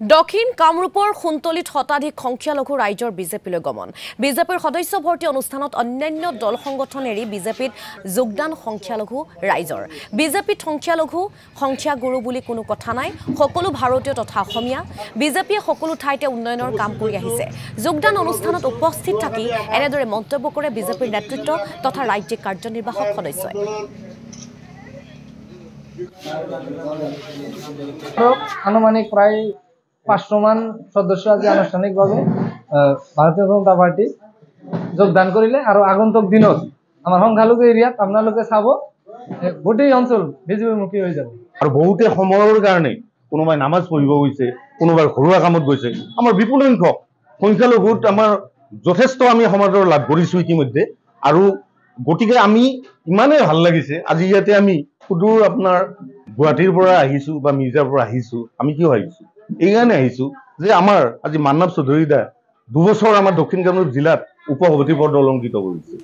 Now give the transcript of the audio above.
দক্ষিণ কামৰূপৰ সুন্তলিত শতাধিক সংখ্যালঘু ৰাইজৰ বিজেপিলৈ গমন। বিজেপিৰ সদস্য ভৰ্তি অনুষ্ঠানত অন্যান্য দল সংগঠন এৰি বিজেপিত যোগদান সংখ্যালঘু ৰাইজৰ। বিজেপিত সংখ্যালঘু সংখ্যাগুৰু বুলি কোনো কথা নাই, সকলো ভাৰতীয় তথা অসমীয়া। বিজেপিয়ে সকলো ঠাইতে উন্নয়নৰ কাম কৰি আহিছে। যোগদান অনুষ্ঠানত উপস্থিত থাকি এনেদৰে মন্তব্য কৰে বিজেপিৰ নেতৃত্ব তথা ৰাজ্যিক কাৰ্যনিৰ্বাহক সদস্যই। আনুমানিক প্ৰায় 500 মান সদস্য আজি আনুষ্ঠানিকভাৱে ভাৰতীয় জনতা পাৰ্টি যোগদান কৰিলে আৰু আগন্তুক দিনত আমাৰ সংখ্যালঘু এৰিয়াত আপোনালোকে চাব গোটেই অঞ্চল বিজেপিমুখী হৈ যাব। আৰু বহুতে সময়ৰ কাৰণে কোনোবাই নামাজ পঢ়িব গৈছে, কোনোবাই ঘৰুৱা কামত গৈছে। আমাৰ বিপুল সংখ্যক সংখ্যালঘুত আমাৰ যথেষ্ট আমি সমাজৰ লাভ কৰিছোঁ ইতিমধ্যে। আৰু গতিকে আমি ইমানেই ভাল লাগিছে আজি ইয়াতে আমি সুদূৰ আপোনাৰ গুৱাহাটীৰ পৰা আহিছোঁ বা মিৰ্জাৰ পৰা আহিছোঁ। আমি কিয় আহিছোঁ? এইকাৰণে আহিছোঁ যে আমাৰ আজি মান্নাৱ চৌধুৰী দা 2 বছৰ আমাৰ দক্ষিণ কামৰূপ জিলাত উপ সভাপতি পদ অলংকৃত কৰিছে।